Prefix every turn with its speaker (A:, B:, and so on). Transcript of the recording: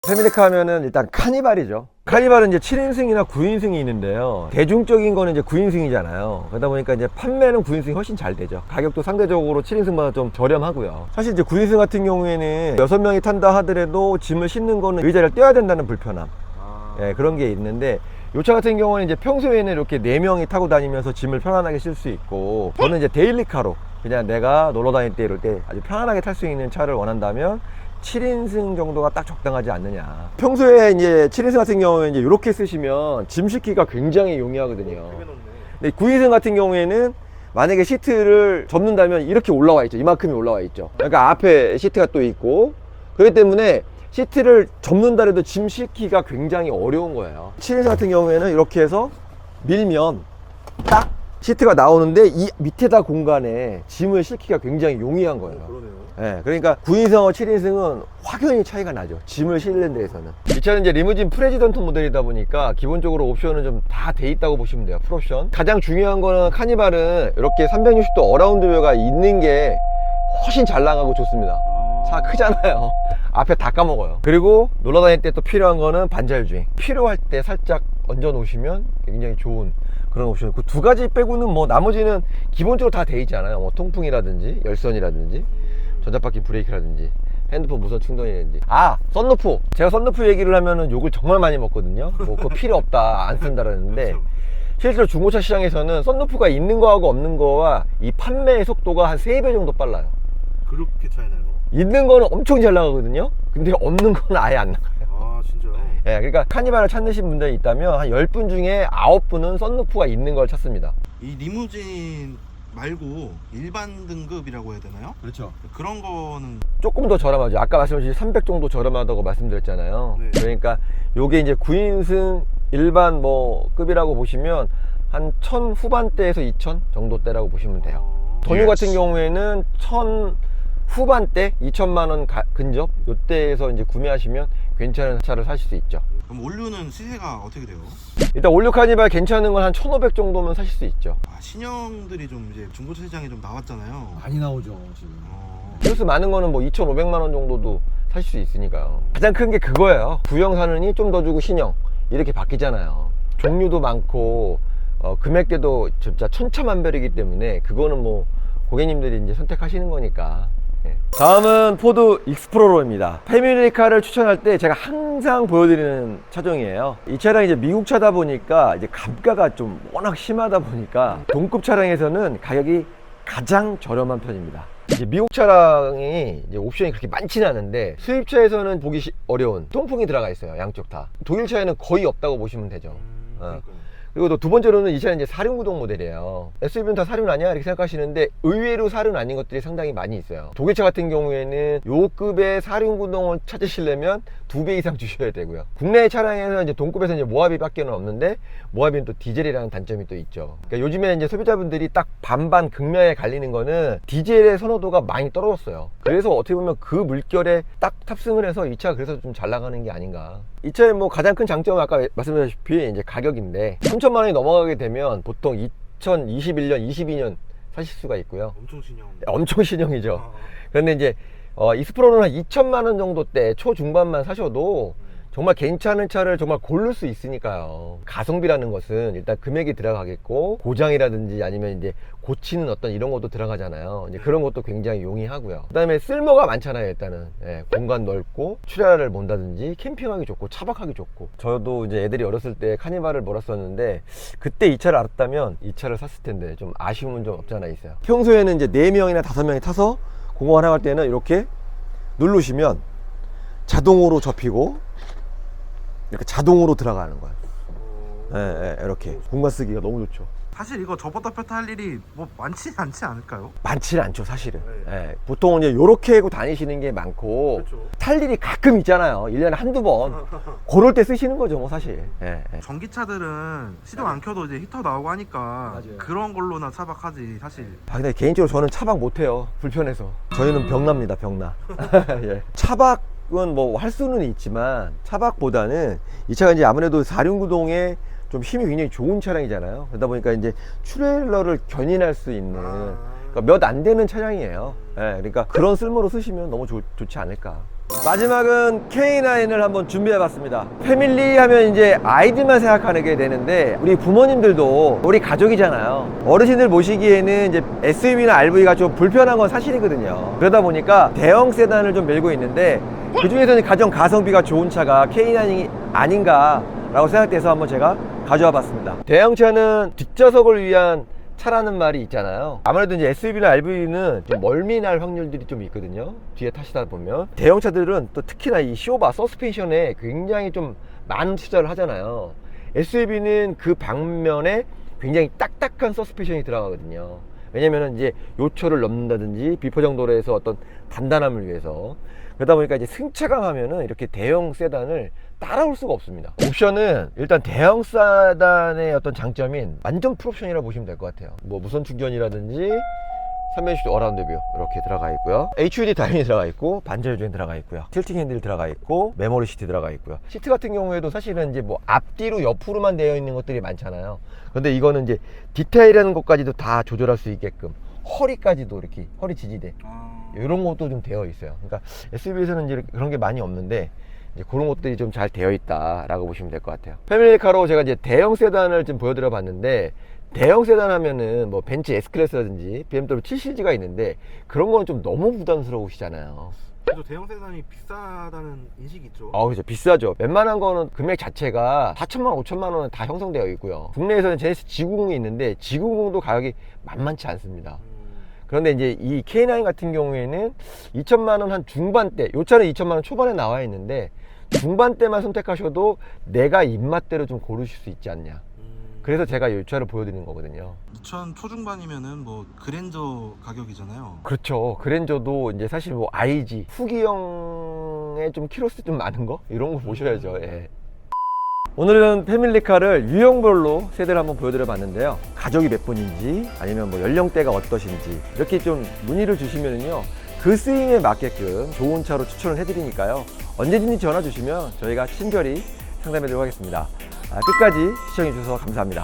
A: 패밀리카 하면은 일단 카니발이죠. 카니발은 이제 7인승이나 9인승이 있는데요. 대중적인 거는 이제 9인승이잖아요. 그러다 보니까 이제 판매는 9인승이 훨씬 잘 되죠. 가격도 상대적으로 7인승보다 좀 저렴하고요. 사실 이제 9인승 같은 경우에는 6명이 탄다 하더라도 짐을 싣는 거는 의자를 떼야 된다는 불편함. 예, 그런 게 있는데 이 차 같은 경우는 이제 평소에는 이렇게 4명이 타고 다니면서 짐을 편안하게 실 수 있고, 저는 이제 데일리카로 그냥 내가 놀러 다닐 때 이럴 때 아주 편안하게 탈 수 있는 차를 원한다면 7인승 정도가 딱 적당하지 않느냐. 평소에 이제 7인승 같은 경우에 이제 이렇게 쓰시면 짐 싣기가 굉장히 용이하거든요. 근데 9인승 같은 경우에는 만약에 시트를 접는다면 이렇게 올라와 있죠. 이만큼이 올라와 있죠. 그러니까 앞에 시트가 또 있고, 그렇기 때문에 시트를 접는다 해도 짐 싣기가 굉장히 어려운 거예요. 7인승 같은 경우에는 이렇게 해서 밀면 딱 시트가 나오는데 이 밑에다 공간에 짐을 싣기가 굉장히 용이한 거예요.
B: 그러네요.
A: 예, 그러니까 9인승하고 7인승은 확연히 차이가 나죠. 짐을 실는 데에서는. 이 차는 이제 리무진 프레지던트 모델이다 보니까 기본적으로 옵션은 좀 다 돼 있다고 보시면 돼요. 풀옵션. 가장 중요한 거는 카니발은 이렇게 360도 어라운드 뷰가 있는 게 훨씬 잘 나가고 좋습니다. 차 크잖아요. 앞에 다 까먹어요. 그리고 놀러 다닐 때 또 필요한 거는 반자율주행. 필요할 때 살짝 얹어 놓으시면 굉장히 좋은 그런 옵션. 그 두 가지 빼고는 뭐 나머지는 기본적으로 다 돼 있지 않아요. 뭐 통풍이라든지 열선이라든지 전자바퀴 브레이크라든지 핸드폰 무선 충전이라든지. 아, 썬루프. 제가 썬루프 얘기를 하면은 욕을 정말 많이 먹거든요. 뭐 그거 필요 없다, 안 쓴다라는데 실제로 중고차 시장에서는 썬루프가 있는 거하고 없는 거와 이 판매의 속도가 한 3배 정도 빨라요.
B: 그렇게 차이나요?
A: 있는 거는 엄청 잘 나가거든요. 근데 없는 건 아예 안 나가요.
B: 아 진짜요?
A: 예, 그러니까 카니발을 찾으신 분들이 있다면 한 10분 중에 9분은 썬루프가 있는 걸 찾습니다.
B: 이 리무진 말고 일반 등급이라고 해야 되나요?
A: 그렇죠.
B: 그런 거는
A: 조금 더 저렴하죠. 아까 말씀하신 300 정도 저렴하다고 말씀드렸잖아요.
B: 네.
A: 그러니까 요게 이제 9인승 일반 뭐 급이라고 보시면 한 1000 후반대에서 2000 정도대라고 보시면 돼요. 돈유 같은 경우에는 1000 후반대 2천만 원 근접 요때에서 이제 구매하시면 괜찮은 차를 사실 수 있죠.
B: 그럼 원료는 시세가 어떻게 돼요?
A: 일단 올류 카니발 괜찮은 건 한 1500 정도면 사실 수 있죠.
B: 아, 신형들이 좀 이제 중고차 시장에 좀 나왔잖아요.
C: 많이 나오죠 지금.
A: 플러스 많은 거는 뭐 2,500만 원 정도도 살 수 있으니까요. 가장 큰 게 그거예요. 구형 사느니 좀 더 주고 신형 이렇게 바뀌잖아요. 종류도 많고 금액대도 진짜 천차만별이기 때문에 그거는 뭐 고객님들이 이제 선택하시는 거니까. 예. 다음은 포드 익스플로러입니다. 패밀리카를 추천할 때 제가 항상 보여드리는 차종이에요. 이 차량이 이제 미국 차다 보니까 이제 감가가 좀 워낙 심하다 보니까 동급 차량에서는 가격이 가장 저렴한 편입니다. 이제 미국 차량이 이제 옵션이 그렇게 많지는 않은데 수입차에서는 보기 어려운 통풍이 들어가 있어요. 양쪽 다. 독일 차에는 거의 없다고 보시면 되죠. 그리고 또 두 번째로는 이 차는 이제 사륜구동 모델이에요. SUV는 다 사륜 아니야? 이렇게 생각하시는데 의외로 사륜 아닌 것들이 상당히 많이 있어요. 독일차 같은 경우에는 요 급의 사륜구동을 찾으시려면 2배 이상 주셔야 되고요. 국내 차량에서 이제 동급에서 이제 모하비밖에 없는데 모하비는 또 디젤이라는 단점이 또 있죠. 그러니까 요즘에 이제 소비자분들이 딱 반반 극명하게 갈리는 거는 디젤의 선호도가 많이 떨어졌어요. 그래서 어떻게 보면 그 물결에 딱 탑승을 해서 이 차가 그래서 좀 잘 나가는 게 아닌가. 이 차의 뭐 가장 큰 장점은 아까 말씀드렸다시피 이제 가격인데 3천만 원이 넘어가게 되면 보통 2021년, 22년 사실 수가 있고요.
B: 엄청 신형.
A: 엄청 신형이죠. 그런데 이제 익스플로러는 한 2천만 원 정도대 초중반만 사셔도 정말 괜찮은 차를 정말 고를 수 있으니까요. 가성비라는 것은 일단 금액이 들어가겠고 고장이라든지 아니면 이제 고치는 어떤 이런 것도 들어가잖아요. 이제 그런 것도 굉장히 용이하고요. 그 다음에 쓸모가 많잖아요. 일단은 공간 넓고 출야를 본다든지 캠핑하기 좋고 차박하기 좋고. 저도 이제 애들이 어렸을 때 카니발을 몰았었는데 그때 이 차를 알았다면 이 차를 샀을 텐데 좀 아쉬움은 좀 없지 않아 있어요. 평소에는 이제 4명이나 5명이 타서 공항을 나갈 때는 이렇게 누르시면 자동으로 접히고 이렇게 자동으로 들어가는 거예요. 이렇게 공간 쓰기가 너무 좋죠.
B: 사실 이거 접었다 폈다 할 일이 뭐 많지 않지 않을까요?
A: 많지는 않죠 사실은. 보통은 이제 요렇게 하고 다니시는 게 많고
B: 그렇죠.
A: 탈 일이 가끔 있잖아요. 1년에 한두 번 그럴 때 쓰시는 거죠 뭐 사실.
B: 전기차들은 시동 안 켜도 이제 히터 나오고 하니까
C: 맞아요.
B: 그런 걸로나 차박하지 사실.
A: 근데 개인적으로 저는 차박 못해요. 불편해서. 저희는 병납니다 병나. 예. 차박은 뭐 할 수는 있지만 차박보다는 이 차가 이제 아무래도 4륜구동에 좀 힘이 굉장히 좋은 차량이잖아요. 그러다 보니까 이제 트레일러를 견인할 수 있는 그러니까 몇 안 되는 차량이에요. 그러니까 그런 쓸모로 쓰시면 너무 좋지 않을까. 마지막은 K9을 한번 준비해봤습니다. 패밀리 하면 이제 아이들만 생각하게 되는데 우리 부모님들도 우리 가족이잖아요. 어르신들 모시기에는 이제 SUV나 RV가 좀 불편한 건 사실이거든요. 그러다 보니까 대형 세단을 좀 밀고 있는데 그 중에서는 가장 가성비가 좋은 차가 K9이 아닌가라고 생각돼서 한번 제가 가져와 봤습니다. 대형차는 뒷좌석을 위한 차라는 말이 있잖아요. 아무래도 이제 SUV나 RV는 좀 멀미 날 확률들이 좀 있거든요. 뒤에 타시다 보면. 대형차들은 또 특히나 이 쇼바, 서스펜션에 굉장히 좀 많은 투자를 하잖아요. SUV는 그 방면에 굉장히 딱딱한 서스펜션이 들어가거든요. 왜냐면은 이제 요철을 넘는다든지 비포장 도로에서 어떤 단단함을 위해서. 그러다 보니까 이제 승차감 하면은 이렇게 대형 세단을 따라올 수가 없습니다. 옵션은 일단 대형 세단의 어떤 장점인 완전 풀옵션이라고 보시면 될 것 같아요. 뭐 무선 충전이라든지 360도 어라운드 뷰 이렇게 들어가 있고요. HUD 다이닝이 들어가 있고 반전 조정 들어가 있고요. 틸팅 핸들이 들어가 있고 메모리 시트 들어가 있고요. 시트 같은 경우에도 사실은 이제 뭐 앞뒤로 옆으로만 되어 있는 것들이 많잖아요. 근데 이거는 이제 디테일하는 것까지도 다 조절할 수 있게끔 허리까지도 이렇게 허리 지지대 이런 것도 좀 되어 있어요. 그러니까 SUV에서는 이제 그런 게 많이 없는데 이제 그런 것들이 좀 잘 되어 있다라고 보시면 될 것 같아요. 패밀리카로 제가 이제 대형 세단을 좀 보여드려 봤는데 대형 세단 하면은 뭐 벤츠 S클래스라든지 BMW 7시리즈가 있는데 그런 거는 좀 너무 부담스러우시잖아요.
B: 그래도 대형 세단이 비싸다는 인식이 있죠.
A: 그렇죠. 비싸죠. 웬만한 거는 금액 자체가 4천만, 5천만 원은 다 형성되어 있고요. 국내에서는 제네시스 G90이 있는데 G90도 가격이 만만치 않습니다. 그런데 이제 이 K9 같은 경우에는 2천만 원 한 중반대, 요 차는 2천만 원 초반에 나와 있는데 중반대만 선택하셔도 내가 입맛대로 좀 고르실 수 있지 않냐. 그래서 제가 이 차를 보여드리는 거거든요.
B: 2천 초중반이면은 뭐 그랜저 가격이잖아요.
A: 그렇죠. 그랜저도 이제 사실 뭐 IG 후기형의 좀 키로수 좀 많은 거 이런 거 보셔야죠. 예. 오늘은 패밀리카를 유형별로 세대를 한번 보여드려 봤는데요. 가족이 몇 분인지 아니면 뭐 연령대가 어떠신지 이렇게 좀 문의를 주시면요 그 쓰임에 맞게끔 좋은 차로 추천을 해드리니까요 언제든지 전화 주시면 저희가 친절히 상담해 드리도록 하겠습니다. 끝까지 시청해 주셔서 감사합니다.